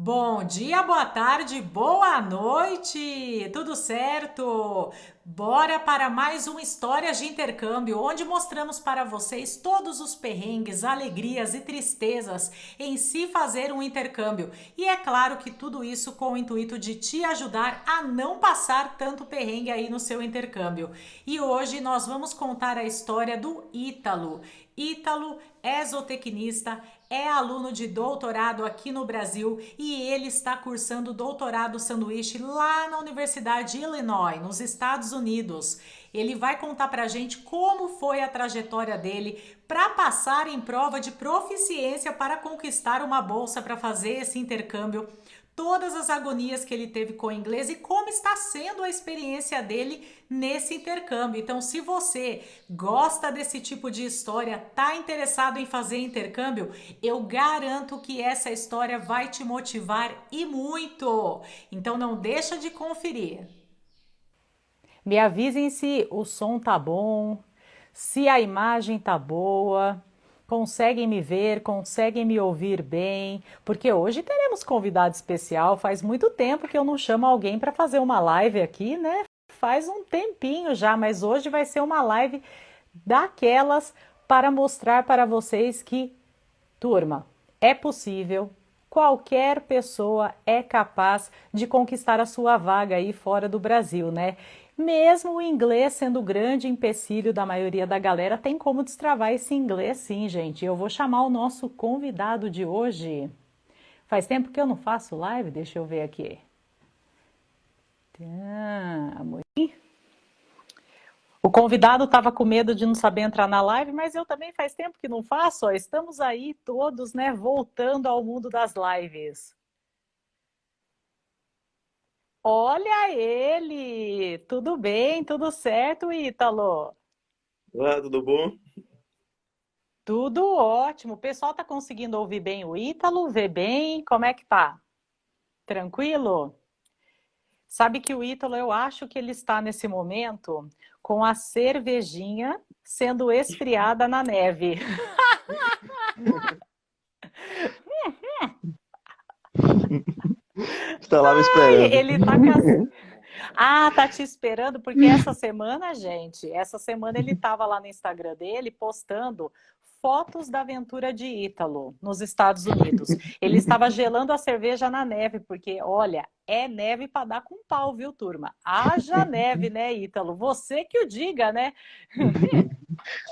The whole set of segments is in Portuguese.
Bom dia, boa tarde, boa noite! Tudo certo? Bora para mais uma história de intercâmbio, onde mostramos para vocês todos os perrengues, alegrias e tristezas em se fazer um intercâmbio. E é claro que tudo isso com o intuito de te ajudar a não passar tanto perrengue aí no seu intercâmbio. E hoje nós vamos contar a história do Ítalo. Ítalo é zootecnista, é aluno de doutorado aqui no Brasil e ele está cursando doutorado sanduíche lá na Universidade de Illinois, nos Estados Unidos. Ele vai contar pra gente como foi a trajetória dele para passar em prova de proficiência para conquistar uma bolsa para fazer esse intercâmbio, todas as agonias que ele teve com o inglês e como está sendo a experiência dele nesse intercâmbio. Então, se você gosta desse tipo de história, tá interessado em fazer intercâmbio, eu garanto que essa história vai te motivar e muito. Então, não deixa de conferir. Me avisem se o som tá bom, se a imagem tá boa, conseguem me ver, conseguem me ouvir bem, porque hoje teremos convidado especial. Faz muito tempo que eu não chamo alguém para fazer uma live aqui, né? Faz um tempinho já, mas hoje vai ser uma live daquelas para mostrar para vocês que, turma, é possível. Qualquer pessoa é capaz de conquistar a sua vaga aí fora do Brasil, né? Mesmo o inglês sendo o grande empecilho da maioria da galera, tem como destravar esse inglês sim, gente. Eu vou chamar o nosso convidado de hoje. Faz tempo que eu não faço live, deixa eu ver aqui. Muito. O convidado estava com medo de não saber entrar na live, mas eu também faz tempo que não faço. Ó. Estamos aí todos, né, voltando ao mundo das lives. Olha ele! Tudo bem, tudo certo, Ítalo? Olá, tudo bom? Tudo ótimo. O pessoal tá conseguindo ouvir bem o Ítalo, ver bem? Como é que tá? Tranquilo? Sabe que o Ítalo, eu acho que ele está nesse momento com a cervejinha sendo esfriada na neve. Está lá me esperando. Ele tá com Ah, tá te esperando, porque essa semana, gente, essa semana ele estava lá no Instagram dele postando fotos da aventura de Ítalo nos Estados Unidos. Ele estava gelando a cerveja na neve, porque, olha, é neve para dar com pau, viu, turma? Haja neve, né, Ítalo? Você que o diga, né?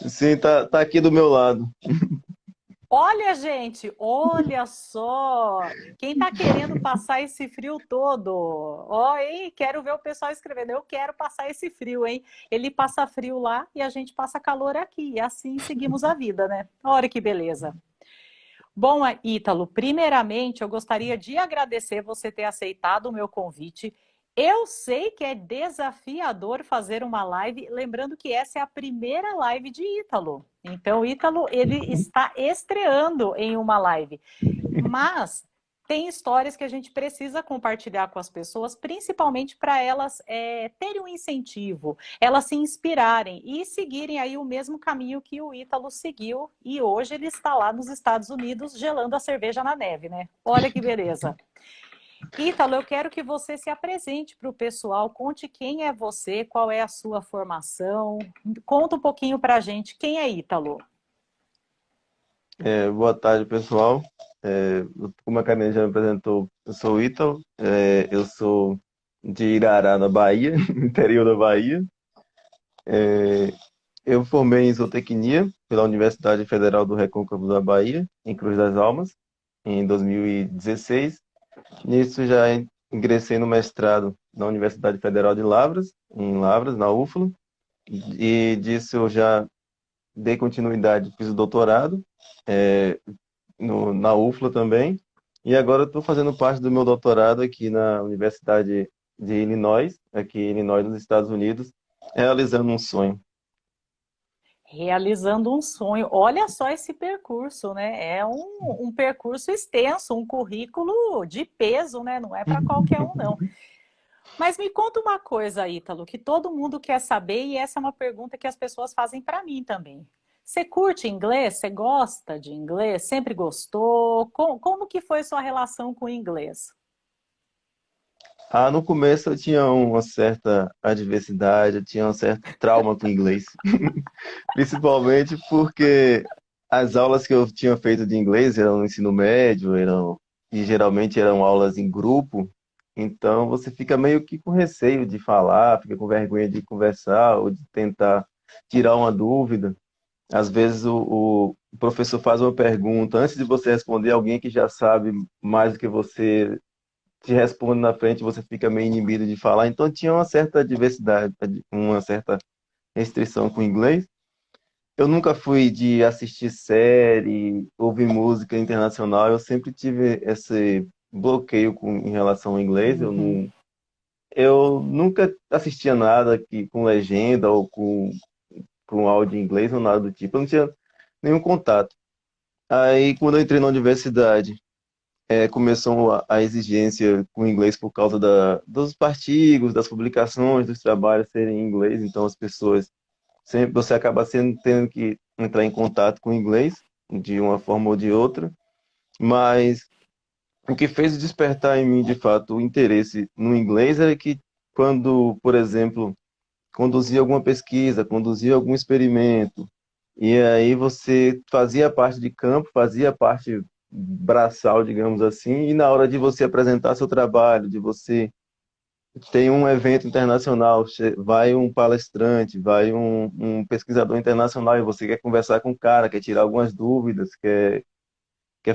Sim, tá aqui do meu lado. Olha, gente, olha só. Quem tá querendo passar esse frio todo? Ó, hein? Quero ver o pessoal escrevendo. Eu quero passar esse frio, hein? Ele passa frio lá e a gente passa calor aqui. E assim seguimos a vida, né? Olha que beleza. Bom, Ítalo, primeiramente eu gostaria de agradecer você ter aceitado o meu convite. Eu sei que é desafiador fazer uma live, lembrando que essa é a primeira live de Ítalo. Então, o Ítalo, ele está estreando em uma live. Mas tem histórias que a gente precisa compartilhar com as pessoas, principalmente para elas terem um incentivo, elas se inspirarem e seguirem aí o mesmo caminho que o Ítalo seguiu. E hoje ele está lá nos Estados Unidos gelando a cerveja na neve, né? Olha que beleza. Ítalo, eu quero que você se apresente para o pessoal, conte quem é você, qual é a sua formação, conta um pouquinho para a gente quem é Ítalo. Boa tarde, pessoal. Como a Karine já me apresentou, eu sou o Ítalo. Eu sou de Irará, na Bahia, interior da Bahia. Eu formei em zootecnia pela Universidade Federal do Recôncavo da Bahia, em Cruz das Almas, em 2016. Nisso já ingressei no mestrado na Universidade Federal de Lavras, em Lavras, na UFLA. E disso eu já dei continuidade, fiz o doutorado na UFLA também. E agora eu estou fazendo parte do meu doutorado aqui na Universidade de Illinois, aqui em Illinois, nos Estados Unidos, realizando um sonho. Realizando um sonho. Olha só esse percurso, né? É um percurso extenso, um currículo de peso, né? Não é para qualquer um, não. Mas me conta uma coisa, Ítalo, que todo mundo quer saber, e essa é uma pergunta que as pessoas fazem para mim também. Você curte inglês? Você gosta de inglês? Sempre gostou? Como que foi sua relação com o inglês? Ah, no começo eu tinha uma certa adversidade, eu tinha um certo trauma com o inglês. Principalmente porque as aulas que eu tinha feito de inglês eram no ensino médio, e geralmente eram aulas em grupo, então você fica meio que com receio de falar, fica com vergonha de conversar ou de tentar tirar uma dúvida. Às vezes o professor faz uma pergunta, antes de você responder, alguém que já sabe mais do que você te responde na frente, você fica meio inibido de falar. Então tinha uma certa diversidade, uma certa restrição com o inglês. Eu nunca fui de assistir série, ouvir música internacional, eu sempre tive esse bloqueio em relação ao inglês. Uhum. Eu nunca assistia nada com legenda ou com áudio em inglês ou nada do tipo, eu não tinha nenhum contato. Aí, quando eu entrei na universidade, começou a exigência com o inglês por causa dos artigos, das publicações, dos trabalhos serem em inglês, então as pessoas sempre você acaba tendo que entrar em contato com o inglês de uma forma ou de outra, mas o que fez despertar em mim de fato o interesse no inglês era que quando, por exemplo, conduzia alguma pesquisa, conduzia algum experimento, e aí você fazia parte de campo, fazia parte braçal, digamos assim, e na hora de você apresentar seu trabalho, de você tem um evento internacional, vai um palestrante, vai um pesquisador internacional e você quer conversar com o cara, quer tirar algumas dúvidas, quer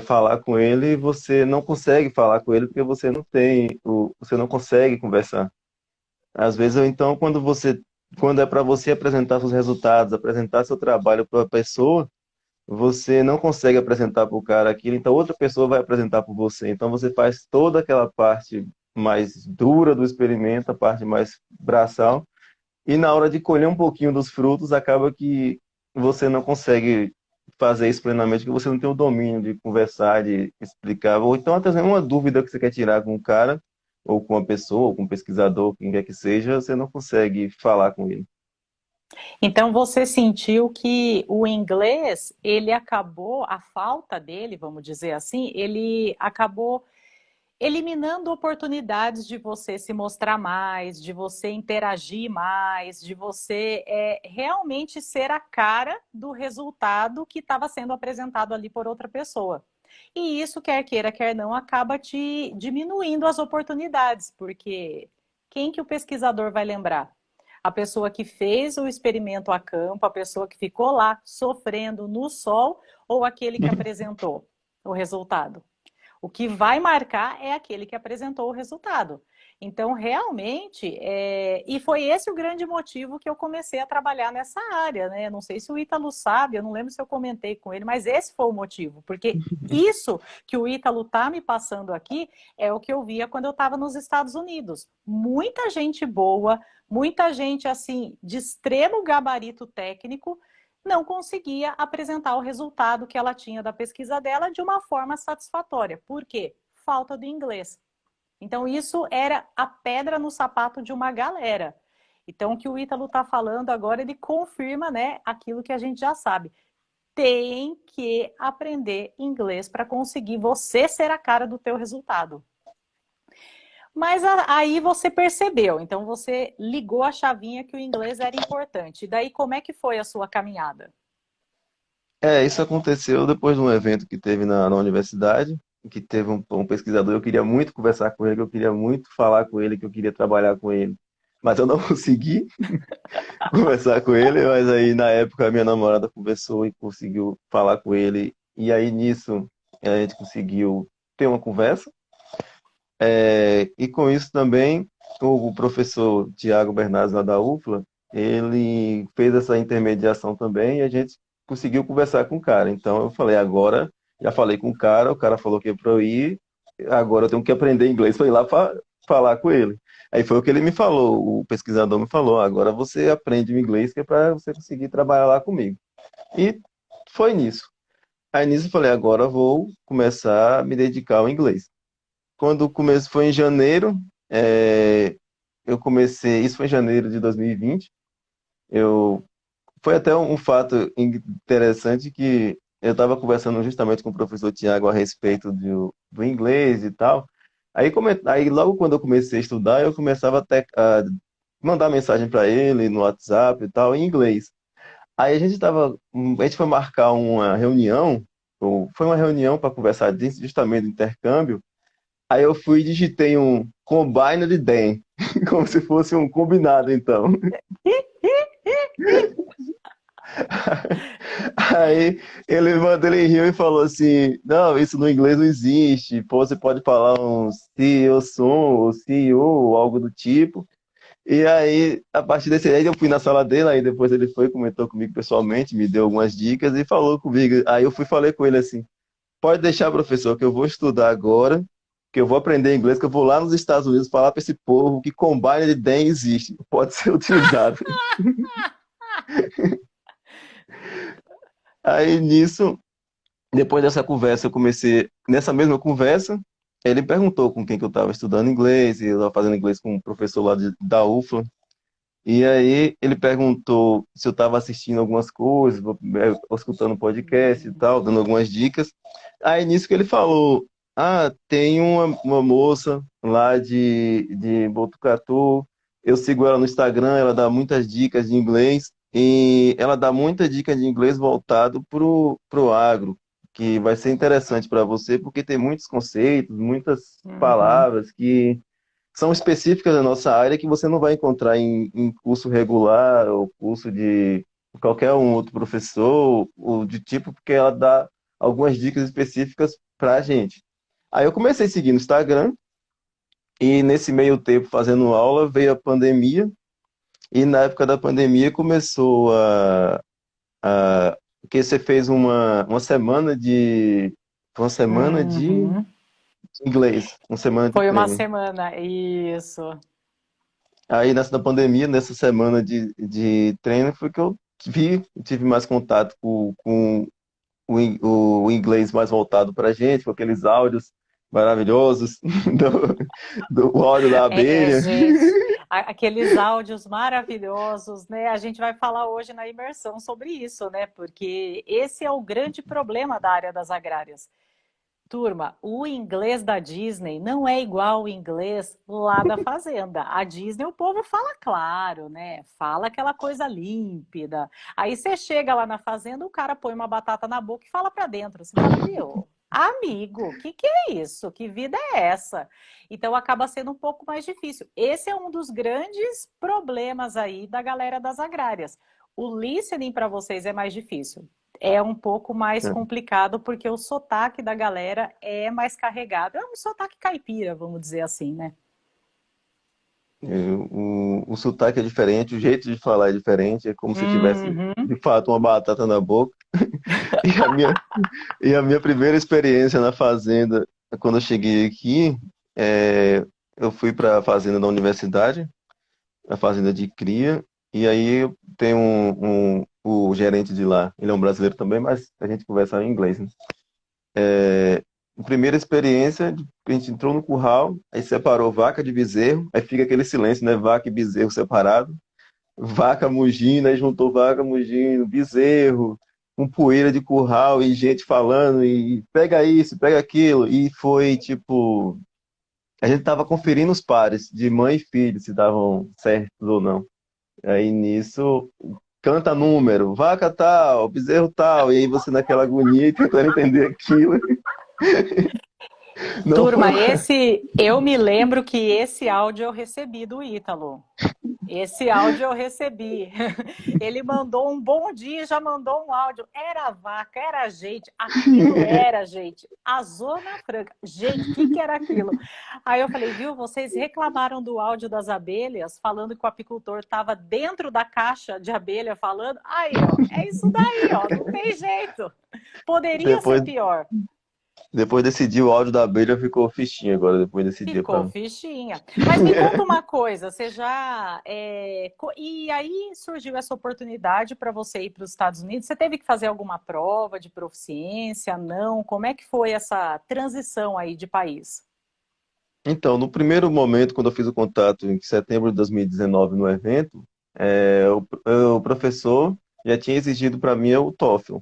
falar com ele e você não consegue falar com ele porque você não tem, você não consegue conversar. Às vezes, ou então, quando é para você apresentar seus resultados, apresentar seu trabalho para a pessoa, você não consegue apresentar para o cara aquilo, então outra pessoa vai apresentar por você. Então você faz toda aquela parte mais dura do experimento, a parte mais braçal, e na hora de colher um pouquinho dos frutos, acaba que você não consegue fazer isso plenamente, porque você não tem o domínio de conversar, de explicar, ou então até mesmo uma dúvida que você quer tirar com o cara, ou com a pessoa, ou com o pesquisador, quem quer que seja, você não consegue falar com ele. Então você sentiu que o inglês, ele acabou, a falta dele, vamos dizer assim, ele acabou eliminando oportunidades de você se mostrar mais, de você interagir mais, de você realmente ser a cara do resultado que estava sendo apresentado ali por outra pessoa. E isso, quer queira, quer não, acaba te diminuindo as oportunidades, porque quem que o pesquisador vai lembrar? A pessoa que fez o experimento a campo, a pessoa que ficou lá sofrendo no sol, ou aquele que apresentou o resultado? O que vai marcar é aquele que apresentou o resultado. Então, realmente, e foi esse o grande motivo que eu comecei a trabalhar nessa área, né? Não sei se o Ítalo sabe, eu não lembro se eu comentei com ele, mas esse foi o motivo, porque isso que o Ítalo está me passando aqui é o que eu via quando eu estava nos Estados Unidos. Muita gente boa, muita gente, assim, de extremo gabarito técnico, não conseguia apresentar o resultado que ela tinha da pesquisa dela de uma forma satisfatória. Por quê? Falta do inglês. Então, isso era a pedra no sapato de uma galera. Então, o que o Ítalo está falando agora, ele confirma, né, aquilo que a gente já sabe. Tem que aprender inglês para conseguir você ser a cara do teu resultado. Mas aí você percebeu, então você ligou a chavinha que o inglês era importante. E daí, como é que foi a sua caminhada? Isso aconteceu depois de um evento que teve na universidade, que teve um pesquisador, eu queria muito conversar com ele, eu queria muito falar com ele, que eu queria trabalhar com ele, mas eu não consegui conversar com ele, mas aí na época a minha namorada conversou e conseguiu falar com ele, e aí nisso a gente conseguiu ter uma conversa, e com isso também o professor Tiago Bernardes lá da UFLA, ele fez essa intermediação também e a gente conseguiu conversar com o cara. Então eu falei, agora já falei com o cara falou que é para eu ir, agora eu tenho que aprender inglês para ir lá para falar com ele. Aí foi o que ele me falou, o pesquisador me falou, agora você aprende o inglês que é para você conseguir trabalhar lá comigo. E foi nisso. Aí nisso eu falei, agora eu vou começar a me dedicar ao inglês. Quando o começo foi em janeiro, eu comecei, isso foi em janeiro de 2020, eu foi até um fato interessante que eu estava conversando justamente com o professor Tiago a respeito do inglês e tal. Aí logo quando eu comecei a estudar, eu começava até a mandar mensagem para ele no WhatsApp e tal, em inglês. Aí a gente foi marcar uma reunião, ou foi uma reunião para conversar justamente do intercâmbio. Aí eu fui e digitei um Combined Dan, como se fosse um combinado, então. Aí ele riu e falou assim: Não, isso no inglês não existe. Pô, você pode falar um se eu sou, ou se eu, ou algo do tipo. E aí, a partir desse aí, eu fui na sala dele. Aí depois ele foi, comentou comigo pessoalmente, me deu algumas dicas e falou comigo. Aí eu fui e falei com ele assim: Pode deixar, professor, que eu vou estudar agora, que eu vou aprender inglês, que eu vou lá nos Estados Unidos falar para esse povo que Combined Dan existe, pode ser utilizado. Aí nisso. Depois dessa conversa, eu comecei. Nessa mesma conversa, ele perguntou com quem que eu estava estudando inglês, e eu estava fazendo inglês com um professor lá da UFLA. E aí ele perguntou se eu estava assistindo algumas coisas, escutando podcast e tal, dando algumas dicas. Aí nisso que ele falou: Ah, tem uma moça lá de Botucatu, eu sigo ela no Instagram, ela dá muitas dicas de inglês, e ela dá muita dica de inglês voltado pro agro, que vai ser interessante para você, porque tem muitos conceitos, muitas Uhum. palavras que são específicas da nossa área que você não vai encontrar em curso regular ou curso de qualquer um outro professor ou de tipo, porque ela dá algumas dicas específicas para a gente. Aí eu comecei a seguir no Instagram e nesse meio tempo fazendo aula veio a pandemia e na época da pandemia começou que você fez uma semana de Uhum. inglês, uma semana de Foi uma treino. semana, isso. Aí nessa da pandemia, nessa semana de treino, foi que eu tive mais contato com o inglês mais voltado para a gente, com aqueles áudios maravilhosos do áudio da abelha. Gente, aqueles áudios maravilhosos, né? A gente vai falar hoje na imersão sobre isso, né? Porque esse é o grande problema da área das agrárias. Turma, o inglês da Disney não é igual o inglês lá da fazenda. A Disney, o povo fala claro, né? Fala aquela coisa límpida. Aí você chega lá na fazenda, o cara põe uma batata na boca e fala pra dentro. Você fala, meu, amigo, que é isso? Que vida é essa? Então acaba sendo um pouco mais difícil. Esse é um dos grandes problemas aí da galera das agrárias. O listening para vocês é mais difícil, é um pouco mais complicado porque o sotaque da galera é mais carregado. É um sotaque caipira, vamos dizer assim, né? O sotaque é diferente, o jeito de falar é diferente, é como se tivesse, Uhum. de fato, uma batata na boca. E a minha primeira experiência na fazenda, quando eu cheguei aqui, eu fui para a fazenda da universidade, a fazenda de cria, e aí tem o gerente de lá, ele é um brasileiro também, mas a gente conversa em inglês, né? A primeira experiência, a gente entrou no curral, aí separou vaca de bezerro, aí fica aquele silêncio, né? Vaca e bezerro separado, vaca mugindo, aí juntou vaca mugindo, bezerro, com poeira de curral e gente falando, e pega isso, pega aquilo, e foi tipo, a gente tava conferindo os pares de mãe e filho, se estavam certos ou não. Aí nisso, canta número, vaca tal, bezerro tal, e aí você naquela agonia e tentando entender aquilo. Não foi. Turma, eu me lembro que esse áudio eu recebi do Ítalo. Esse áudio eu recebi. Ele mandou um bom dia, já mandou um áudio. Era vaca, era gente. Aquilo era gente. A Zona Franca. Gente, o que era aquilo? Aí eu falei, viu, vocês reclamaram do áudio das abelhas, falando que o apicultor estava dentro da caixa de abelha falando. Aí, ó, é isso daí, ó, não tem jeito. Poderia ser Depois, pior. depois desse dia, o áudio da abelha ficou fichinho agora, depois desse dia. Ficou fichinha. Mas me conta uma coisa, você já. E aí surgiu essa oportunidade para você ir para os Estados Unidos? Você teve que fazer alguma prova de proficiência? Não? Como é que foi essa transição aí de país? Então, no primeiro momento, quando eu fiz o contato em setembro de 2019 no evento, o professor já tinha exigido para mim é o TOEFL.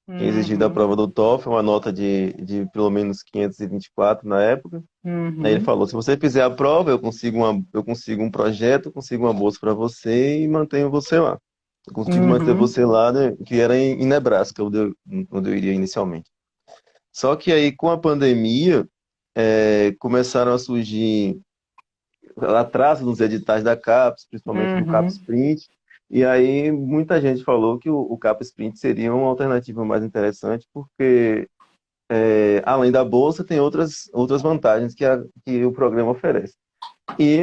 Tinha exigido a Uhum, prova do TOEFL, uma nota de pelo menos 524 na época. Aí ele uhum, falou, se você fizer a prova, eu consigo um projeto, eu consigo uma bolsa para você e mantenho você lá. Eu consigo manter uhum. você lá, né, que era em Nebraska, onde eu iria inicialmente. Só que aí, com a pandemia, começaram a surgir atraso nos editais da CAPES, principalmente do CAPES Uhum. Print, e aí muita gente falou que o CAPES Print seria uma alternativa mais interessante, porque além da bolsa, tem outras vantagens que o programa oferece.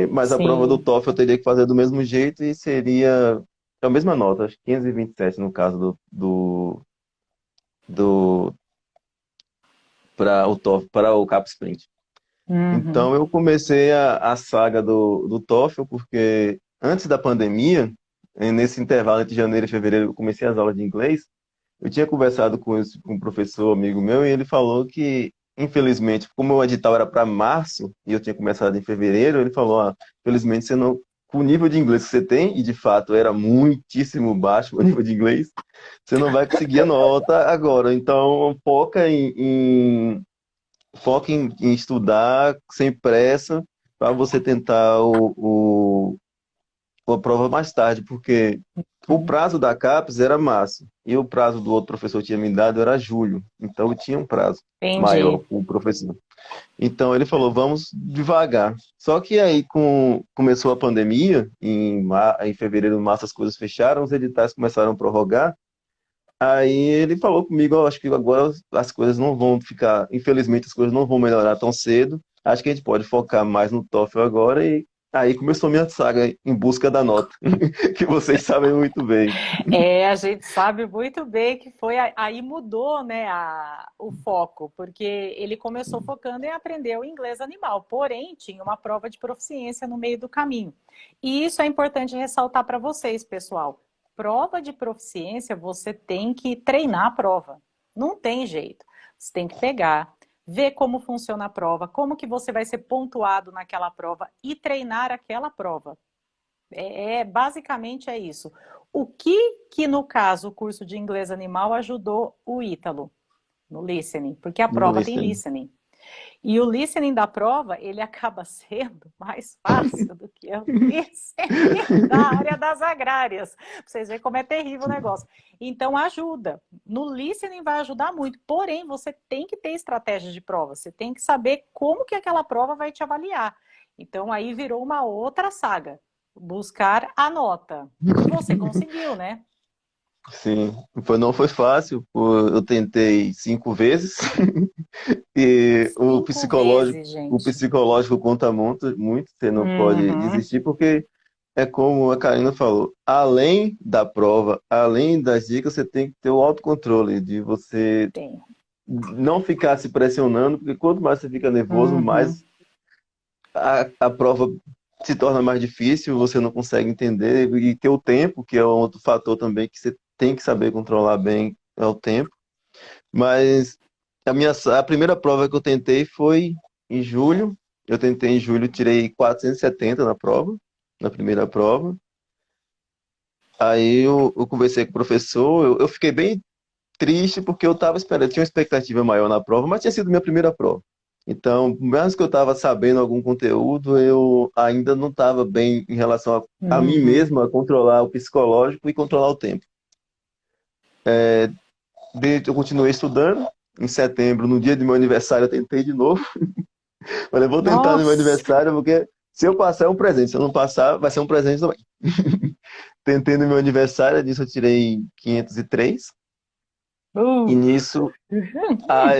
Mas a prova do Sim, TOEFL eu teria que fazer do mesmo jeito e seria a mesma nota, acho que 527 no caso do para o TOEFL, para o CAPES Print. uhum. Então eu comecei a saga do TOEFL, porque antes da pandemia, nesse intervalo entre janeiro e fevereiro, eu comecei as aulas de inglês. Eu tinha conversado com um professor amigo meu e ele falou que, infelizmente, como o edital era para março e eu tinha começado em fevereiro, ele falou: infelizmente você não, com o nível de inglês que você tem, e de fato era muitíssimo baixo o nível de inglês, você não vai conseguir a nota agora. Então foca em estudar sem pressa para você tentar a prova mais tarde, porque o Uhum. prazo da CAPES era março e o prazo do outro professor tinha me dado era julho. Então eu tinha um prazo maior Entendi. com o professor. Então ele falou, vamos devagar. Só que aí começou a pandemia, em fevereiro, março as coisas fecharam, os editais começaram a prorrogar. Aí ele falou comigo, acho que agora as coisas não vão ficar, infelizmente as coisas não vão melhorar tão cedo. Acho que a gente pode focar mais no TOEFL agora e aí começou minha saga em busca da nota, que vocês sabem muito bem. A gente sabe muito bem que foi aí mudou, né, o foco, porque ele começou focando em aprender o inglês animal, porém tinha uma prova de proficiência no meio do caminho. E isso é importante ressaltar para vocês, pessoal. Prova de proficiência, você tem que treinar a prova. Não tem jeito. Você tem que pegar, ver como funciona a prova, como que você vai ser pontuado naquela prova e treinar aquela prova. Basicamente é isso. O que no caso o curso de inglês animal ajudou o Ítalo no listening, porque a No prova tem listening. listening. E o listening da prova, ele acaba sendo mais fácil do que o listening da área das agrárias. Pra vocês verem como é terrível o negócio. Então ajuda. No listening vai ajudar muito, porém você tem que ter estratégia de prova, você tem que saber como que aquela prova vai te avaliar. Então aí virou uma outra saga, buscar a nota. E você conseguiu, né? Sim, não foi fácil, eu tentei 5 vezes e Cinco vezes, o gente. psicológico conta muito, muito, você não pode Uhum. desistir, porque é como a Karina falou, além da prova, além das dicas, você tem que ter o autocontrole de você Tem. não ficar se pressionando, porque quanto mais você fica nervoso, Uhum. mais a prova se torna mais difícil, você não consegue entender, e ter o tempo, que é um outro fator também que você tem que saber controlar bem, é o tempo. Mas a primeira prova que eu tentei foi em julho. Eu tentei em julho, tirei 470 na prova, na primeira prova. Aí eu conversei com o professor, eu fiquei bem triste porque eu estava esperando, eu tinha uma expectativa maior na prova, mas tinha sido minha primeira prova. Então, mesmo que eu estava sabendo algum conteúdo, eu ainda não estava bem em relação a mim Uhum. mesmo, a controlar o psicológico e controlar o tempo. Eu continuei estudando. Em setembro, no dia do meu aniversário, eu tentei de novo. Falei, vou tentar no meu Nossa! aniversário, porque se eu passar é um presente, se eu não passar, vai ser um presente também. Tentei no meu aniversário, nisso eu tirei 503. E nisso, a,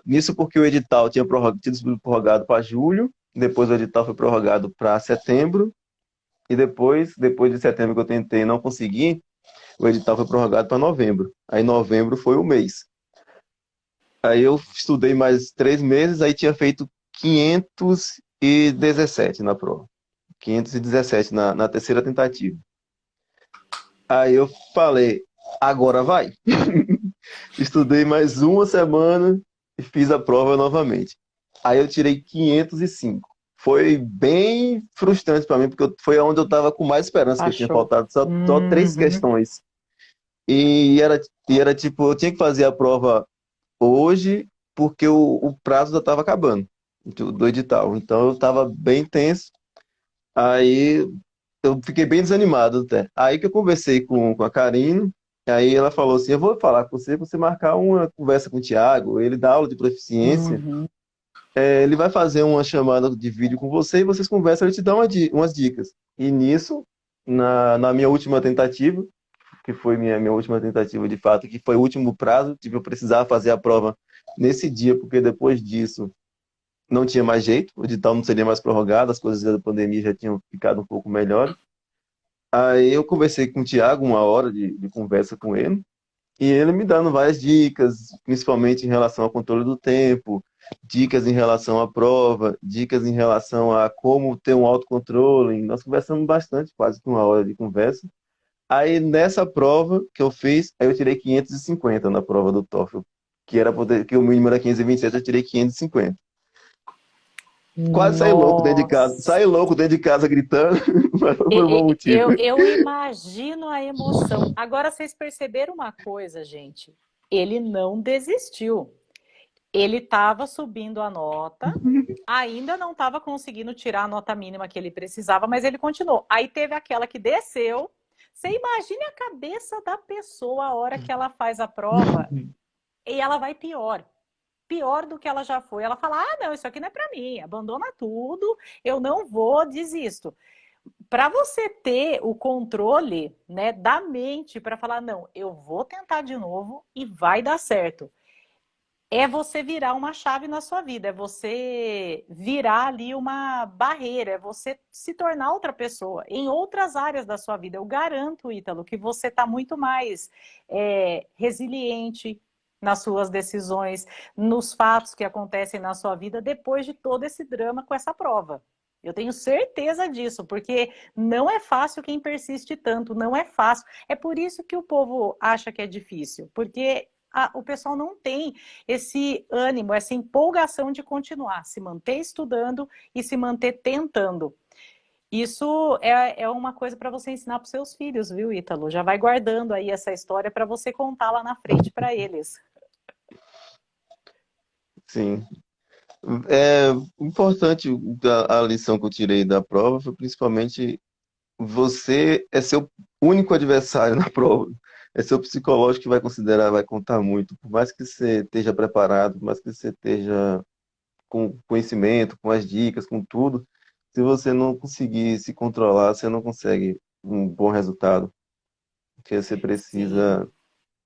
nisso porque o edital tinha sido prorrogado para julho, depois o edital foi prorrogado para setembro, e depois de setembro que eu tentei e não consegui, o edital foi prorrogado para novembro. Aí novembro foi o mês. Aí eu estudei mais 3 meses, aí tinha feito 517 na prova. 517 na terceira tentativa. Aí eu falei, agora vai. Estudei mais uma semana e fiz a prova novamente. Aí eu tirei 505. foi bem frustrante para mim, porque foi onde eu estava com mais esperança, que eu tinha Achou. faltado só três Uhum. questões. E era tipo, eu tinha que fazer a prova hoje, porque o prazo já estava acabando do edital. Então eu estava bem tenso. Aí eu fiquei bem desanimado até. Aí que eu conversei com a Karine, aí ela falou assim: eu vou falar com você, pra você marcar uma conversa com o Thiago. Ele dá aula de proficiência, Uhum. ele vai fazer uma chamada de vídeo com você e vocês conversam, ele te dá umas dicas. E nisso, na minha última tentativa, que foi minha última tentativa de fato, que foi o último prazo, tipo, eu precisava fazer a prova nesse dia, porque depois disso não tinha mais jeito, o edital não seria mais prorrogado, as coisas da pandemia já tinham ficado um pouco melhores. Aí eu conversei com o Thiago, uma hora de conversa com ele, e ele me dando várias dicas, principalmente em relação ao controle do tempo, dicas em relação à prova, dicas em relação a como ter um autocontrole. Nós conversamos bastante, quase que uma hora de conversa. Aí nessa prova que eu fiz, aí eu tirei 550 na prova do TOEFL, que o mínimo era 527, eu tirei 550. Quase saí louco dentro de casa, Nossa. saí louco dentro de casa gritando, mas não foi um bom motivo. Eu imagino a emoção. Agora, vocês perceberam uma coisa, gente? Ele não desistiu. Ele estava subindo a nota, ainda não estava conseguindo tirar a nota mínima que ele precisava, mas ele continuou. Aí teve aquela que desceu. Você imagine a cabeça da pessoa a hora que ela faz a prova e ela vai pior. Pior do que ela já foi. Ela fala: ah, não, isso aqui não é para mim, abandona tudo, eu não vou, desisto. Para você ter o controle, né, da mente para falar: não, eu vou tentar de novo e vai dar certo. É você virar uma chave na sua vida, é você virar ali uma barreira, é você se tornar outra pessoa em outras áreas da sua vida. Eu garanto, Ítalo, que você está muito mais resiliente nas suas decisões, nos fatos que acontecem na sua vida depois de todo esse drama com essa prova. Eu tenho certeza disso, porque não é fácil quem persiste tanto, não é fácil. É por isso que o povo acha que é difícil, porque o pessoal não tem esse ânimo, essa empolgação de continuar, se manter estudando e se manter tentando. Isso é uma coisa para você ensinar para os seus filhos, viu, Ítalo? Já vai guardando aí essa história para você contar lá na frente para eles. Sim. É importante a lição que eu tirei da prova foi principalmente você é seu único adversário na prova. É seu psicológico que vai considerar, vai contar muito. Por mais que você esteja preparado, por mais que você esteja com conhecimento, com as dicas, com tudo, se você não conseguir se controlar, você não consegue um bom resultado. Porque você Sim. precisa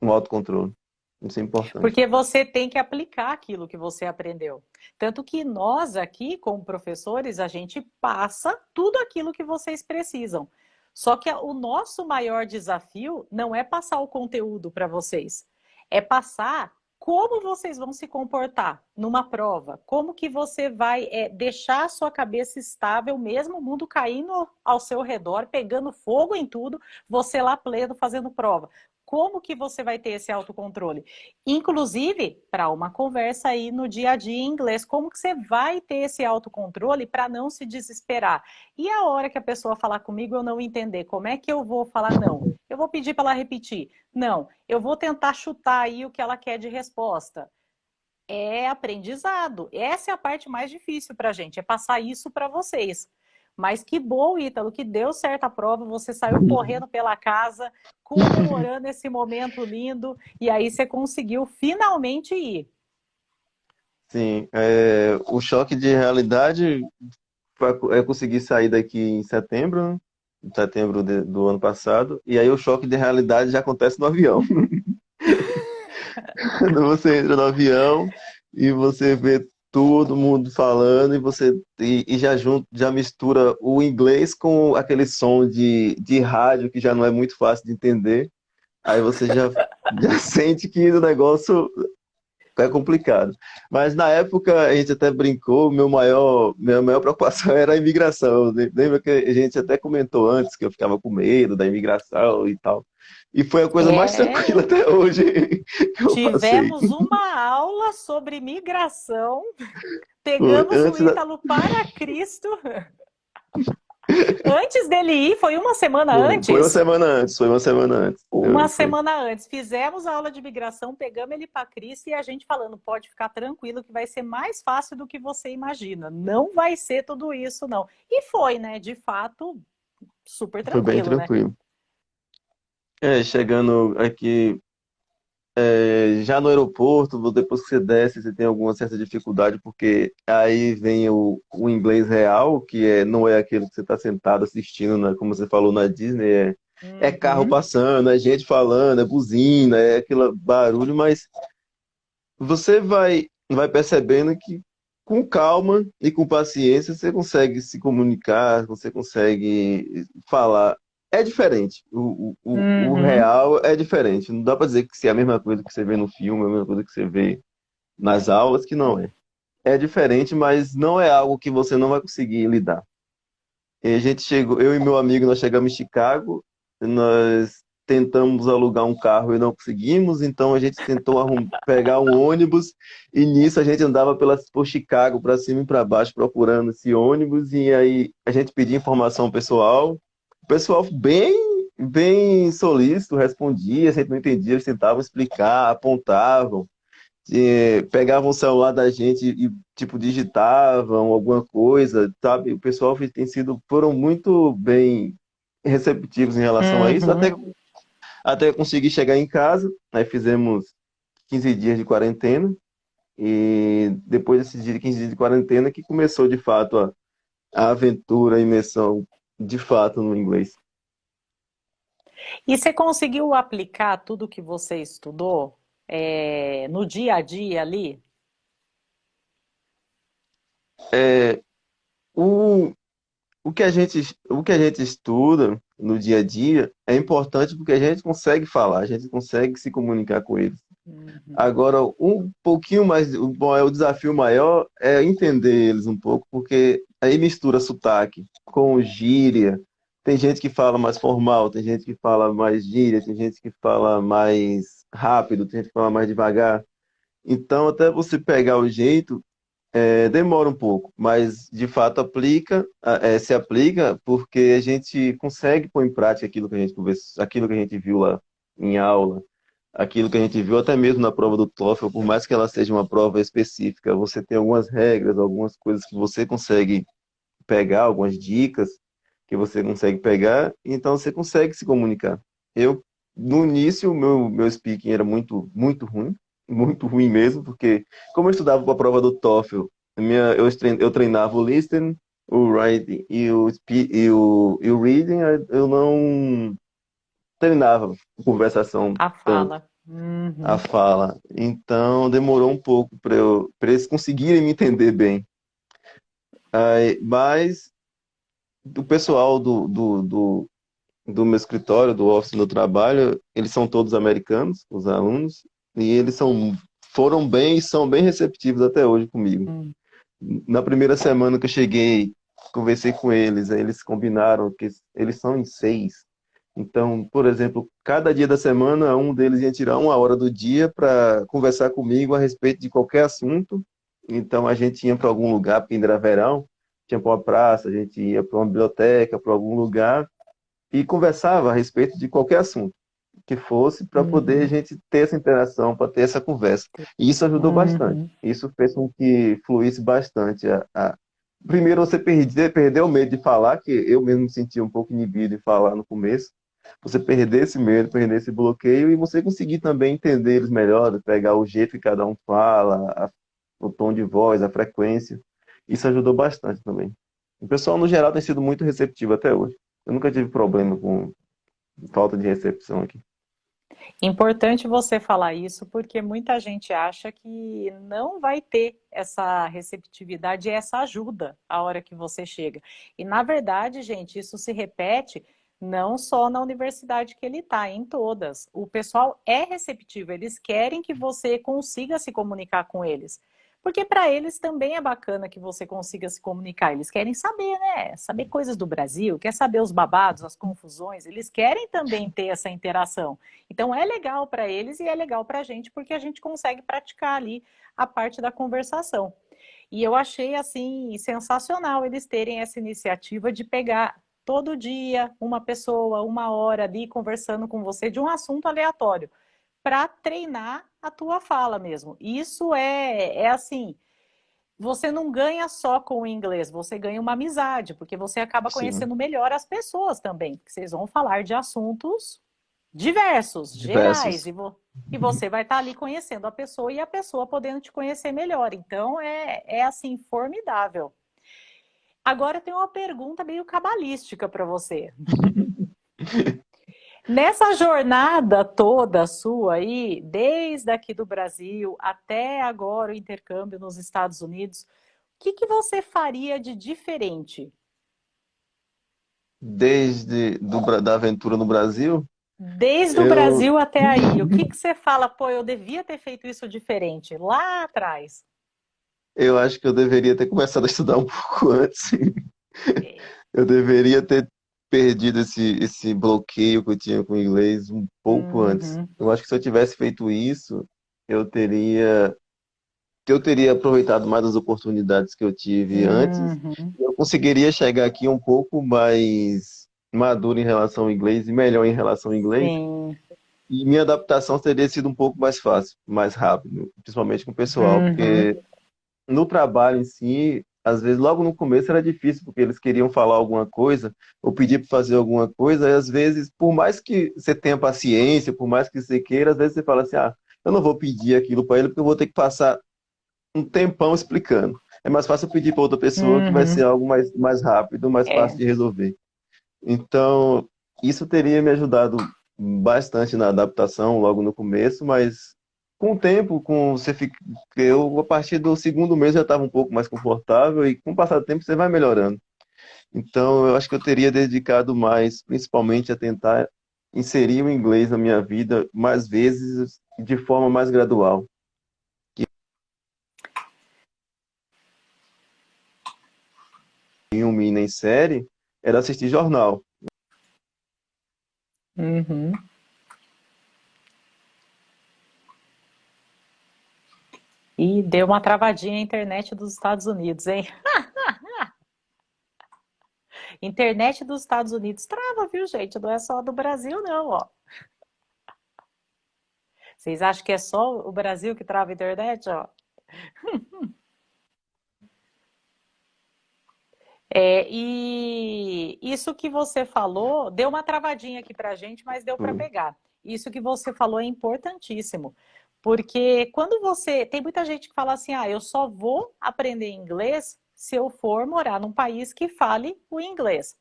um autocontrole. Isso é importante. Porque você tem que aplicar aquilo que você aprendeu. Tanto que nós aqui, como professores, a gente passa tudo aquilo que vocês precisam. Só que o nosso maior desafio não é passar o conteúdo para vocês, é passar como vocês vão se comportar numa prova, como que você vai deixar a sua cabeça estável, mesmo o mundo caindo ao seu redor, pegando fogo em tudo, você lá pleno fazendo prova. Como que você vai ter esse autocontrole? Inclusive, para uma conversa aí no dia a dia em inglês, como que você vai ter esse autocontrole para não se desesperar? E a hora que a pessoa falar comigo eu não entender, como é que eu vou falar não? Eu vou pedir para ela repetir? Não, eu vou tentar chutar aí o que ela quer de resposta. É aprendizado. Essa é a parte mais difícil para a gente, é passar isso para vocês. Mas que bom, Ítalo, que deu certa prova, você saiu correndo pela casa, comemorando esse momento lindo, e aí você conseguiu finalmente ir. Sim, o choque de realidade eu consegui sair daqui em setembro do ano passado, e aí o choque de realidade já acontece no avião. Quando você entra no avião e você vê todo mundo falando e já mistura o inglês com aquele som de rádio que já não é muito fácil de entender, aí você já sente que o negócio é complicado. Mas na época a gente até brincou, minha maior preocupação era a imigração. Lembra que a gente até comentou antes que eu ficava com medo da imigração e tal. E foi a coisa mais tranquila É, até hoje que eu passei. tivemos uma aula sobre migração, Foi pegamos o antes da... Ítalo para Cristo. Antes dele ir, foi uma semana Foi uma antes? semana antes, foi uma semana antes. Uma Foi. semana antes. Fizemos a aula de migração, pegamos ele para Cristo e a gente falando, pode ficar tranquilo que vai ser mais fácil do que você imagina. Não vai ser tudo isso, não. E foi, né? De fato, super Foi bem tranquilo, né? tranquilo. Chegando aqui, já no aeroporto, depois que você desce, você tem alguma certa dificuldade, porque aí vem o inglês real, não é aquele que você está sentado assistindo, como você falou na Disney, é carro Uhum. passando, é gente falando, é buzina, é aquele barulho, mas você vai percebendo que com calma e com paciência você consegue se comunicar, você consegue falar. É diferente. O Uhum. real é diferente. Não dá para dizer que se é a mesma coisa que você vê no filme, é a mesma coisa que você vê nas aulas, que não é. É diferente, mas não é algo que você não vai conseguir lidar. E a gente chegou, eu e meu amigo, nós chegamos em Chicago, nós tentamos alugar um carro e não conseguimos, então a gente tentou pegar um ônibus e nisso a gente andava por Chicago, para cima e para baixo, procurando esse ônibus e aí a gente pedia informação ao pessoal, o pessoal bem solícito respondia, a gente não entendia, eles tentavam explicar, apontavam pegavam o celular da gente e, tipo, digitavam alguma coisa, sabe? O pessoal foram muito bem receptivos em relação a isso, Uhum. até conseguir chegar em casa, aí fizemos 15 dias de quarentena, e depois desses 15 dias de quarentena que começou, de fato, a aventura, a imersão, de fato, no inglês. E você conseguiu aplicar tudo que você estudou no dia a dia ali? O, o que a gente estuda no dia a dia é importante porque a gente consegue falar, a gente consegue se comunicar com eles. Uhum. Agora, um pouquinho mais, o desafio maior é entender eles um pouco, porque aí mistura sotaque com gíria. Tem gente que fala mais formal, tem gente que fala mais gíria, tem gente que fala mais rápido, tem gente que fala mais devagar. Então, até você pegar o jeito, demora um pouco, mas de fato se aplica porque a gente consegue pôr em prática aquilo que a gente conversou, aquilo que a gente viu lá em aula, aquilo que a gente viu até mesmo na prova do TOEFL, por mais que ela seja uma prova específica, você tem algumas regras, algumas coisas que você consegue pegar, algumas dicas que você consegue pegar, então você consegue se comunicar. Eu, no início, o meu speaking era muito ruim mesmo, porque como eu estudava para a prova do TOEFL, eu treinava o listening, o writing e o reading, eu não treinava conversação A tanto, fala. a Uhum. fala. Então demorou um pouco para eles conseguirem me entender bem. Mas o pessoal do meu escritório, do office do trabalho, eles são todos americanos, os alunos, e eles são bem receptivos até hoje comigo. Uhum. Na primeira semana que eu cheguei, conversei com eles, aí eles combinaram que eles são em 6. Então, por exemplo, cada dia da semana, um deles ia tirar uma hora do dia para conversar comigo a respeito de qualquer assunto. Então, a gente ia para algum lugar, porque ainda era verão, tinha para uma praça, a gente ia para uma biblioteca, para algum lugar, e conversava a respeito de qualquer assunto que fosse para poder a Uhum. gente ter essa interação, para ter essa conversa. E isso ajudou bastante. Uhum. Isso fez com que fluísse bastante. Primeiro, você perdeu o medo de falar, que eu mesmo me sentia um pouco inibido em falar no começo. Você perder esse medo, perder esse bloqueio e você conseguir também entender eles melhor, pegar o jeito que cada um fala, o tom de voz, a frequência. Isso ajudou bastante também. O pessoal, no geral, tem sido muito receptivo até hoje. Eu nunca tive problema com falta de recepção aqui. Importante você falar isso, porque muita gente acha que não vai ter essa receptividade e essa ajuda a hora que você chega. E na verdade, gente, isso se repete não só na universidade que ele está, em todas. O pessoal é receptivo, eles querem que você consiga se comunicar com eles. Porque para eles também é bacana que você consiga se comunicar. Eles querem saber, né? Saber coisas do Brasil, quer saber os babados, as confusões. Eles querem também ter essa interação. Então é legal para eles e é legal para a gente, porque a gente consegue praticar ali a parte da conversação. E eu achei assim sensacional eles terem essa iniciativa de pegar todo dia uma pessoa, uma hora ali conversando com você de um assunto aleatório, para treinar a tua fala mesmo. Isso é assim, você não ganha só com o inglês, você ganha uma amizade, porque você acaba Sim, conhecendo melhor as pessoas também, porque vocês vão falar de assuntos diversos, gerais, diversos. e você vai estar ali conhecendo a pessoa e a pessoa podendo te conhecer melhor. Então é assim, formidável. Agora eu tenho uma pergunta meio cabalística para você. Nessa jornada toda sua aí, desde aqui do Brasil até agora o intercâmbio nos Estados Unidos, o que que você faria de diferente? Da aventura no Brasil, Desde o eu, Brasil até aí, o que que você fala, pô, eu devia ter feito isso diferente lá atrás? eu acho que eu deveria ter começado a estudar um pouco antes. É, Eu deveria ter perdido esse bloqueio que eu tinha com o inglês um pouco antes. uhum, Eu acho que se eu tivesse feito isso, eu teria, eu teria aproveitado mais as oportunidades que eu tive antes. uhum, Eu conseguiria chegar aqui um pouco mais maduro em relação ao inglês e melhor em relação ao inglês. sim, E minha adaptação teria sido um pouco mais fácil, mais rápido, principalmente com o pessoal, uhum, porque no trabalho em si, às vezes logo no começo era difícil, porque eles queriam falar alguma coisa ou pedir para fazer alguma coisa, e às vezes, por mais que você tenha paciência, por mais que você queira, às vezes você fala assim: ah, eu não vou pedir aquilo para ele porque eu vou ter que passar um tempão explicando. É mais fácil eu pedir para outra pessoa que vai ser uhum, algo mais rápido, mais fácil é. de resolver. Então, isso teria me ajudado bastante na adaptação logo no começo, mas com o tempo, com você fica, eu a partir do segundo mês já estava um pouco mais confortável e com o passar do tempo você vai melhorando. Então, eu acho que eu teria dedicado mais, principalmente a tentar inserir o inglês na minha vida mais vezes e de forma mais gradual. Filme e nem série, era assistir jornal. Uhum. E deu uma travadinha a internet dos Estados Unidos, hein? Internet dos Estados Unidos trava, viu, gente? Não é só do Brasil, não, ó. Vocês acham que é só o Brasil que trava a internet, ó? É, e isso que você falou, deu uma travadinha aqui pra gente, mas deu para pegar. Isso que você falou é importantíssimo. Porque quando você. Tem muita gente que fala assim: ah, eu só vou aprender inglês se eu for morar num país que fale o inglês.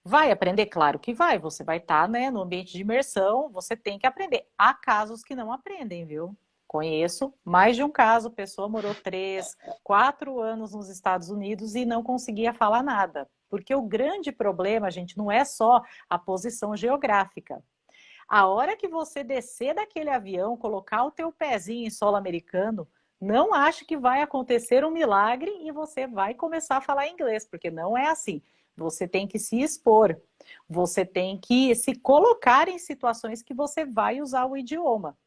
Vai aprender? Claro que vai. Você vai estar, né, no ambiente de imersão, você tem que aprender. Há casos que não aprendem, viu? Conheço mais de um caso, pessoa morou 3, 4 anos nos Estados Unidos e não conseguia falar nada. Porque o grande problema, gente, não é só a posição geográfica. A hora que você descer daquele avião, colocar o teu pezinho em solo americano, não ache que vai acontecer um milagre e você vai começar a falar inglês, porque não é assim. Você tem que se expor, você tem que se colocar em situações que você vai usar o idioma.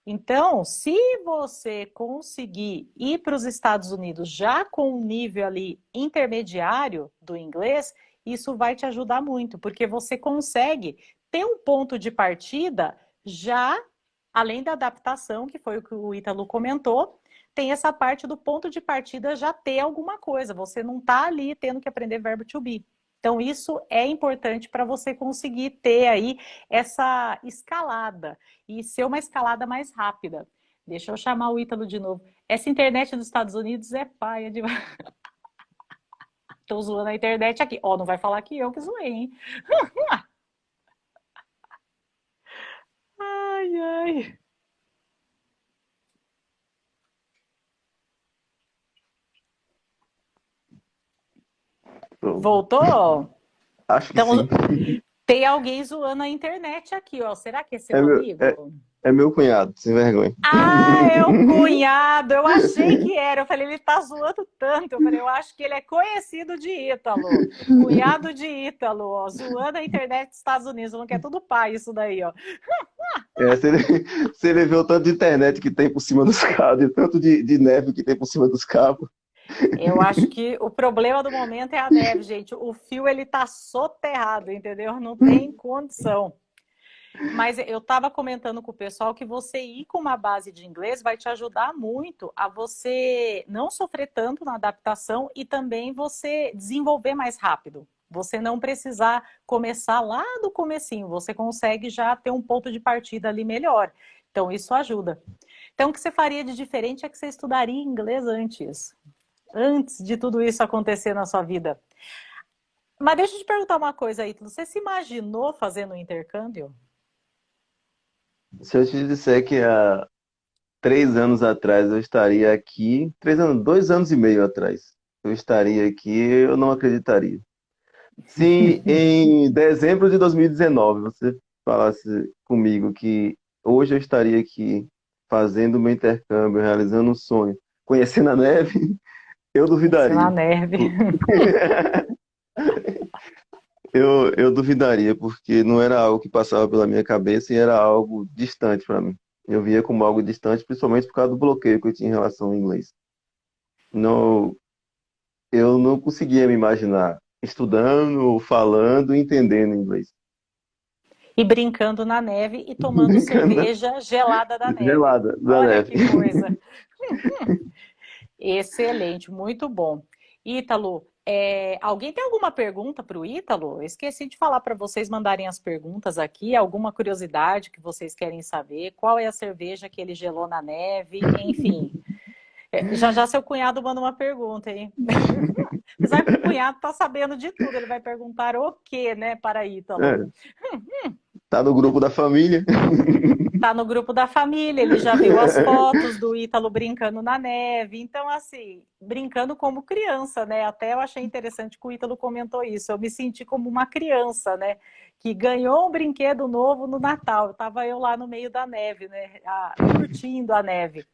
Então, se você conseguir ir para os Estados Unidos já com um nível ali intermediário do inglês, isso vai te ajudar muito, porque você consegue ter um ponto de partida já, além da adaptação, que foi o que o Ítalo comentou, tem essa parte do ponto de partida já ter alguma coisa. Você não está ali tendo que aprender verbo to be. Então, isso é importante para você conseguir ter aí essa escalada e ser uma escalada mais rápida. Deixa eu chamar o Ítalo de novo. Essa internet dos Estados Unidos é paia de. Tô zoando a internet aqui. Ó, não vai falar que eu que zoei, hein? Ai, ai. Pronto. Voltou? Acho que sim. Então, tem alguém zoando a internet aqui, ó. Será que é ser É meu, comigo? É meu cunhado, sem vergonha. Ah, é o cunhado. Eu achei que era. Eu falei, ele tá zoando tanto. Eu falei, eu acho que ele é conhecido de Ítalo. Cunhado de Ítalo, ó, zoando a internet dos Estados Unidos. Não quer tudo pai isso daí, ó. Se ele vê o tanto de internet que tem por cima dos cabos, e o tanto de neve que tem por cima dos cabos. Eu acho que o problema do momento é a neve, gente. O fio, ele tá soterrado, entendeu? Não tem condição. Mas eu estava comentando com o pessoal que você ir com uma base de inglês vai te ajudar muito a você não sofrer tanto na adaptação e também você desenvolver mais rápido. Você não precisar começar lá do comecinho, você consegue já ter um ponto de partida ali melhor. Então isso ajuda. Então o que você faria de diferente é que você estudaria inglês antes de tudo isso acontecer na sua vida. Mas deixa eu te perguntar uma coisa, Ítalo. Você se imaginou fazendo um intercâmbio? Se eu te disser que há 3 anos atrás eu estaria aqui, 3 anos, 2 anos e meio atrás, eu estaria aqui, eu não acreditaria. Se em dezembro de 2019 você falasse comigo que hoje eu estaria aqui fazendo meu intercâmbio, realizando um sonho, conhecendo a neve, eu Isso na duvidaria. neve. Eu duvidaria, porque não era algo que passava pela minha cabeça e era algo distante para mim. Eu via como algo distante, principalmente por causa do bloqueio que eu tinha em relação ao inglês. Não, eu não conseguia me imaginar estudando, falando e entendendo inglês. E brincando na neve e tomando Brincando cerveja gelada da neve. gelada da Olha neve. que coisa. Excelente, muito bom. Ítalo, alguém tem alguma pergunta para o Ítalo? Eu esqueci de falar para vocês mandarem as perguntas aqui. Alguma curiosidade que vocês querem saber? Qual é a cerveja que ele gelou na neve? Enfim. Já já seu cunhado manda uma pergunta, hein? Apesar que o cunhado está sabendo de tudo, ele vai perguntar o quê, né, para Ítalo? É, tá no grupo da família. Tá no grupo da família, ele já viu as fotos do Ítalo brincando na neve. Então, assim, brincando como criança, né? Até eu achei interessante que o Ítalo comentou isso. Eu me senti como uma criança, né? Que ganhou um brinquedo novo no Natal. Tava eu lá no meio da neve, né? Curtindo a neve.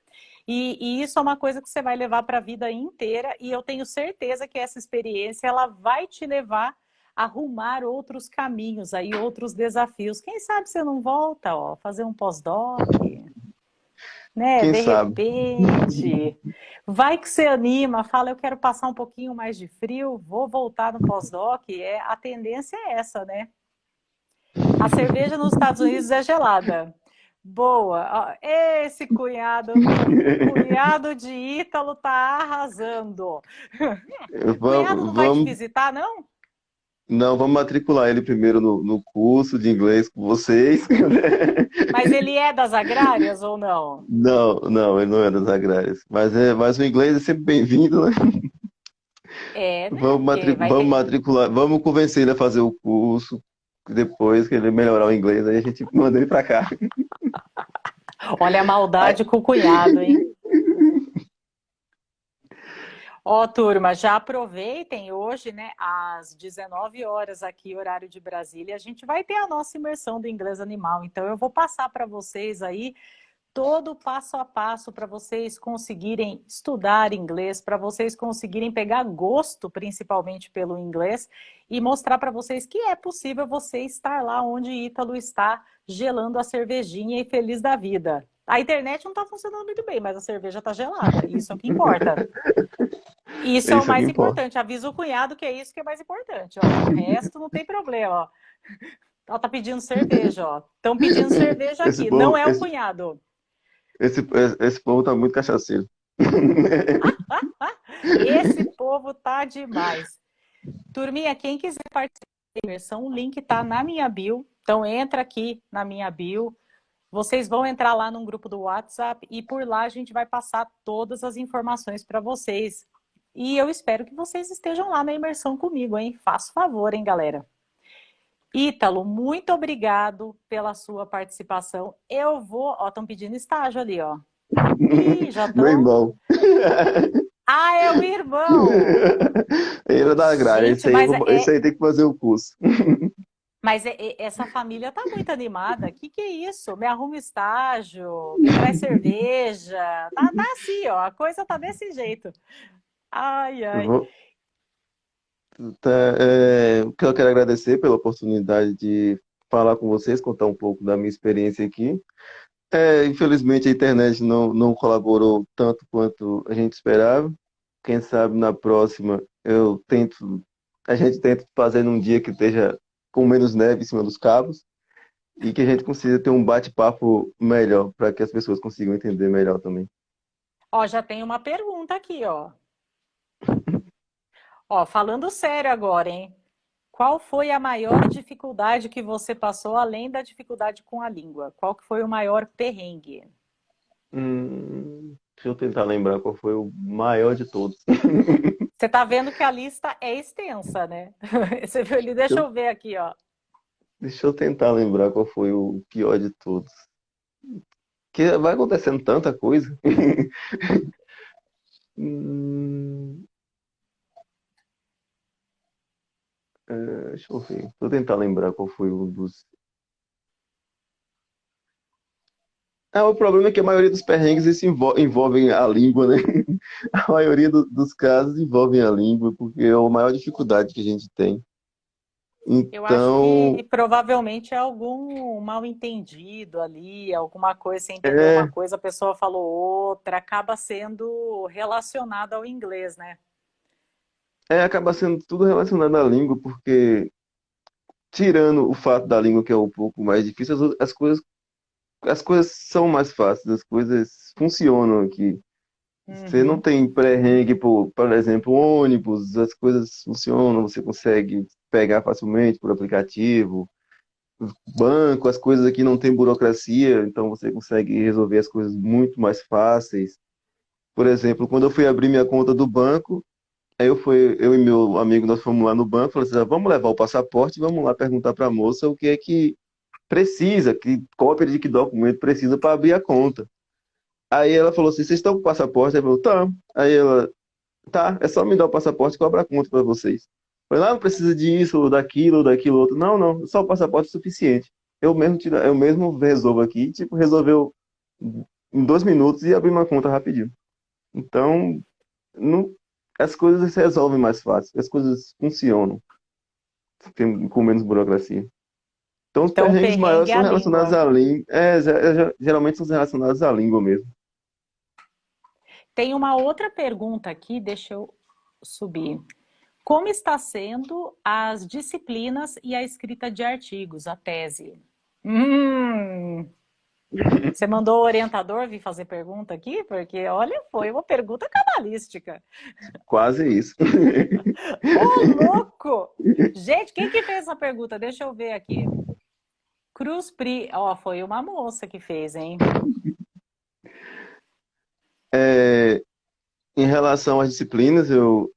E isso é uma coisa que você vai levar para a vida inteira. E eu tenho certeza que essa experiência ela vai te levar arrumar outros caminhos aí, outros desafios. Quem sabe você não volta, ó, fazer um pós-doc, né? Quem De sabe? repente, vai que você anima, fala, eu quero passar um pouquinho mais de frio, vou voltar no pós-doc. A tendência é essa, né? A cerveja nos Estados Unidos é gelada. Boa. Ó, esse cunhado de Ítalo tá arrasando. Cunhado não vai te Vamos, visitar, não? não, vamos matricular ele primeiro no curso de inglês com vocês. Mas ele é das agrárias ou não? Não, não, ele não é das agrárias. Mas o inglês é sempre bem-vindo, né? É, né? Vamos Porque vai vamos ter... matricular, vamos convencer ele a fazer o curso. Depois que ele melhorar o inglês, aí a gente manda ele pra cá. Olha a maldade com o cunhado, hein? Ó, turma, já aproveitem hoje, né, às 19 horas aqui, horário de Brasília, a gente vai ter a nossa imersão do inglês animal. Então, eu vou passar para vocês aí todo o passo a passo para vocês conseguirem estudar inglês, para vocês conseguirem pegar gosto, principalmente pelo inglês, e mostrar para vocês que é possível você estar lá onde Ítalo está, gelando a cervejinha e feliz da vida. A internet não está funcionando muito bem, mas a cerveja está gelada, isso é o que importa. Isso é o Isso é o que mais importa. importante. Avisa o cunhado que é isso que é mais importante. Ó. O resto não tem problema. Ó. Ela tá pedindo cerveja. Ó. Estão pedindo cerveja Esse aqui. Não povo, é o cunhado. esse povo tá muito cachaceiro. Esse povo tá demais. Turminha, quem quiser participar da imersão, o link tá na minha bio. Então entra aqui na minha bio. Vocês vão entrar lá num grupo do WhatsApp e por lá a gente vai passar todas as informações para vocês. E eu espero que vocês estejam lá na imersão comigo, hein? Faça favor, hein, galera? Ítalo, muito obrigado pela sua participação. Eu vou... Ó, estão pedindo estágio ali, ó. Ih, já Meu estão... irmão. Ah, é o irmão! Ele é da agrária. Gente, mas Esse aí tem que fazer o curso. Mas essa família tá muito animada. Que é isso? Me arruma estágio, me traz cerveja. Tá assim, ó. A coisa tá desse jeito. Ai, Eu ai. vou, tá, que eu quero agradecer pela oportunidade de falar com vocês, contar um pouco da minha experiência aqui. Infelizmente a internet não colaborou tanto quanto a gente esperava. Quem sabe na próxima a gente tenta fazer num dia que esteja com menos neve em cima dos cabos e que a gente consiga ter um bate-papo melhor para que as pessoas consigam entender melhor também. Ó, já tem uma pergunta aqui, ó. Ó, falando sério agora, hein? Qual foi a maior dificuldade que você passou, além da dificuldade com a língua? Qual que foi o maior perrengue? Deixa eu tentar lembrar qual foi o maior de todos. Você tá vendo que a lista é extensa, né? Você viu ali? Deixa Deixa eu, eu ver aqui, ó. deixa eu tentar lembrar qual foi o pior de todos. Que vai acontecendo tanta coisa. Hum, Deixa eu ver. Vou tentar lembrar qual foi um dos. O problema é que a maioria dos perrengues envolvem a língua, né? A maioria dos casos envolvem a língua, porque é a maior dificuldade que a gente tem. Eu acho que Então, provavelmente é algum mal-entendido ali, alguma coisa, você entendeu uma é, coisa, a pessoa falou outra, acaba sendo relacionado ao inglês, né? acaba sendo tudo relacionado à língua, porque tirando o fato da língua que é um pouco mais difícil, as coisas são mais fáceis, as coisas funcionam aqui. Você não Uhum. tem pré-rengue, por exemplo, ônibus, as coisas funcionam, você consegue pegar facilmente por aplicativo. Banco, as coisas aqui não tem burocracia, então você consegue resolver as coisas muito mais fáceis. Por exemplo, quando eu fui abrir minha conta do banco, eu e meu amigo, nós fomos lá no banco, falamos assim, vamos levar o passaporte, vamos lá perguntar para a moça o que é que precisa, que cópia de que documento precisa para abrir a conta. Aí ela falou assim, vocês estão com o passaporte? Aí eu falei, tá. Aí ela, tá, é só me dar o passaporte que eu abro a conta para vocês. Falei, não precisa disso, ou daquilo, outro. Não, não, só o passaporte é suficiente. Eu mesmo resolvo aqui, tipo, resolveu em 2 minutos e abrir uma conta rapidinho. Então, não, as coisas se resolvem mais fácil, as coisas funcionam com menos burocracia. Então, os Então, o perrengues perrengue maiores é são a relacionados língua. à língua. Geralmente são relacionados à língua mesmo. Tem uma outra pergunta aqui, deixa eu subir. Como está sendo as disciplinas e a escrita de artigos, a tese? Você mandou o orientador vir fazer pergunta aqui? Porque, olha, foi uma pergunta cabalística. Quase isso. Ô, louco! Gente, quem que fez essa pergunta? Deixa eu ver aqui. Cruz Pri, ó, foi uma moça que fez, hein? É, Em relação às disciplinas, eu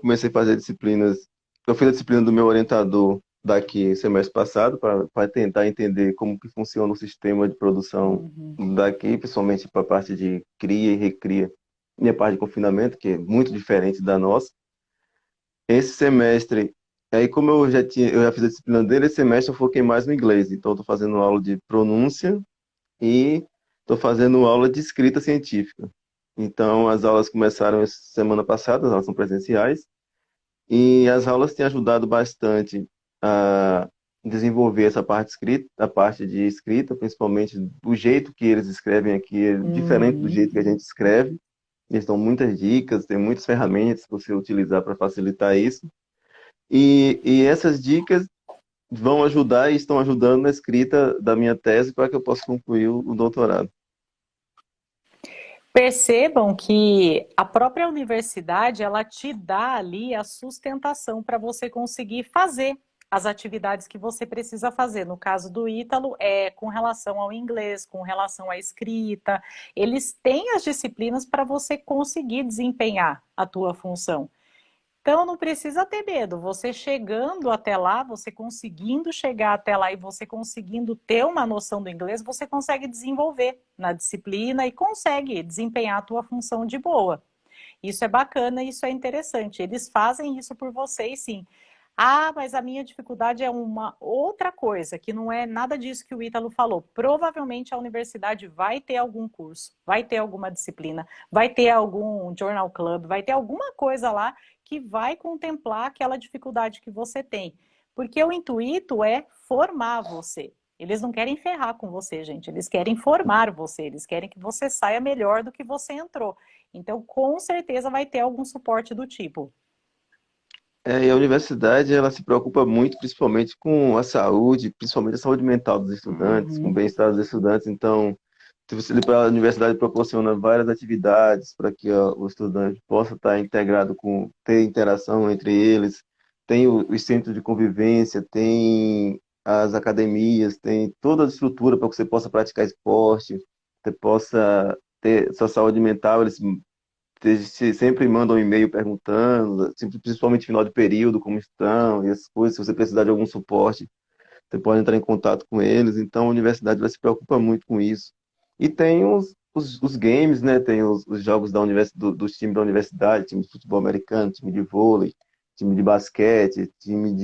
comecei a fazer disciplinas. Eu fiz a disciplina do meu orientador daqui semestre passado para tentar entender como que funciona o sistema de produção Uhum. daqui, principalmente para a parte de cria e recria, e a parte de confinamento, que é muito diferente da nossa. Esse semestre, aí como eu já fiz a disciplina dele, esse semestre eu foquei mais no inglês. Então, estou fazendo aula de pronúncia e estou fazendo aula de escrita científica. Então, as aulas começaram essa semana passada, as aulas são presenciais, e as aulas têm ajudado bastante a desenvolver essa parte escrita, a parte de escrita, principalmente o jeito que eles escrevem aqui é diferente do Uhum. jeito que a gente escreve. Eles dão muitas dicas, tem muitas ferramentas para você utilizar para facilitar isso. E essas dicas vão ajudar e estão ajudando na escrita da minha tese para que eu possa concluir o doutorado. Percebam que a própria universidade, ela te dá ali a sustentação para você conseguir fazer as atividades que você precisa fazer. No caso do Ítalo, é com relação ao inglês, com relação à escrita. Eles têm as disciplinas para você conseguir desempenhar a tua função. Então não precisa ter medo. Você chegando até lá, você conseguindo chegar até lá e você conseguindo ter uma noção do inglês, você consegue desenvolver na disciplina e consegue desempenhar a tua função de boa. Isso é bacana, isso é interessante. Eles fazem isso por vocês, sim. Ah, mas a minha dificuldade é uma outra coisa, que não é nada disso que o Ítalo falou. Provavelmente a universidade vai ter algum curso, vai ter alguma disciplina, vai ter algum journal club, vai ter alguma coisa lá que vai contemplar aquela dificuldade que você tem. Porque o intuito é formar você. Eles não querem ferrar com você, gente. Eles querem formar você. Eles querem que você saia melhor do que você entrou. Então, com certeza vai ter algum suporte do tipo. E a universidade, ela se preocupa muito, principalmente com a saúde, principalmente a saúde mental dos estudantes, com o Uhum. bem-estar dos estudantes. Então, se você a universidade proporciona várias atividades para que ó, o estudante possa estar integrado com, ter interação entre eles. Tem os centros de convivência, tem as academias, tem toda a estrutura para que você possa praticar esporte, você possa ter sua saúde mental. Eles sempre mandam um e-mail perguntando, principalmente no final de período, como estão e essas coisas. Se você precisar de algum suporte, você pode entrar em contato com eles. Então, a universidade vai se preocupar muito com isso. E tem os games, né? Tem os jogos da dos times da universidade, time de futebol americano, time de vôlei, time de basquete, time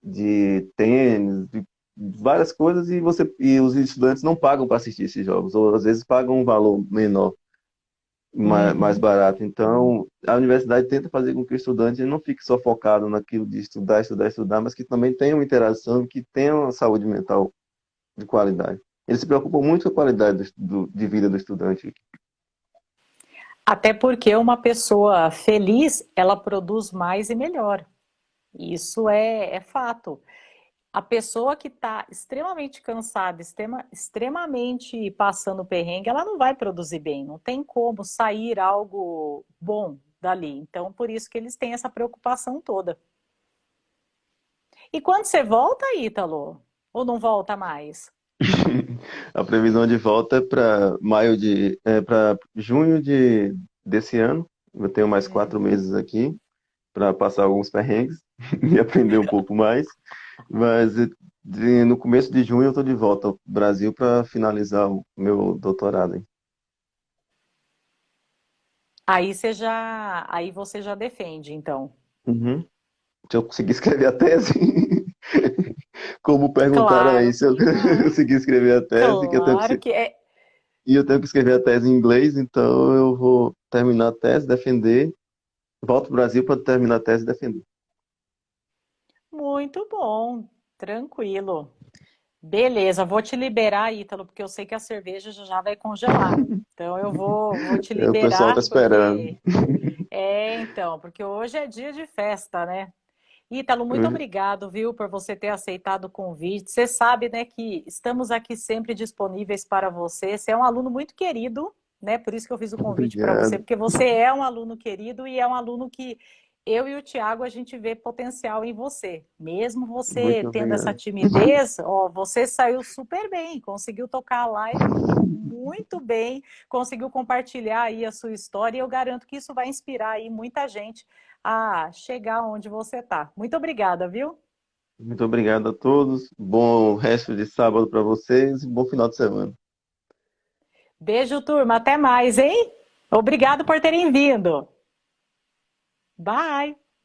de tênis, de várias coisas, e os estudantes não pagam para assistir esses jogos, ou às vezes pagam um valor menor, mais Uhum. barato. Então, a universidade tenta fazer com que o estudante não fique só focado naquilo de estudar, estudar, estudar, mas que também tenha uma interação, que tenha uma saúde mental de qualidade. Eles se preocupam muito com a qualidade de vida do estudante. Até porque uma pessoa feliz, ela produz mais e melhor. Isso é fato. A pessoa que está extremamente cansada, extremamente passando perrengue, ela não vai produzir bem. Não tem como sair algo bom dali. Então, por isso que eles têm essa preocupação toda. E quando você volta, Ítalo? Ou não volta mais? A previsão de volta é para junho desse ano. Eu tenho mais 4 meses aqui para passar alguns perrengues e aprender um pouco mais. Mas no começo de junho eu estou de volta ao Brasil para finalizar o meu doutorado, hein? Aí você já defende, então. Uhum. Se eu conseguir escrever a tese, como perguntaram aí, Claro se eu que vai. conseguir escrever a tese, Claro que é. e eu tenho que escrever a tese em inglês, então eu vou terminar a tese, defender, volto para o Brasil para terminar a tese e defender. Muito bom, tranquilo. Beleza, vou te liberar, Ítalo, porque eu sei que a cerveja já vai congelar. Então vou te O pessoal está liberar, esperando. porque hoje é dia de festa, né? Ítalo, muito obrigado, viu, por você ter aceitado o convite. Você sabe, né, que estamos aqui sempre disponíveis para você. Você é um aluno muito querido, né? Por isso que eu fiz o convite para você, Obrigado. porque você é um aluno querido e é um aluno que eu e o Tiago a gente vê potencial em você. Mesmo você Muito tendo essa obrigado. timidez, ó, você saiu super bem, conseguiu tocar a live muito bem, conseguiu compartilhar aí a sua história e eu garanto que isso vai inspirar aí muita gente a chegar onde você está. Muito obrigada, viu? Muito obrigado a todos. Bom resto de sábado para vocês e bom final de semana. Beijo, turma. Até mais, hein? Obrigado por terem vindo. Bye!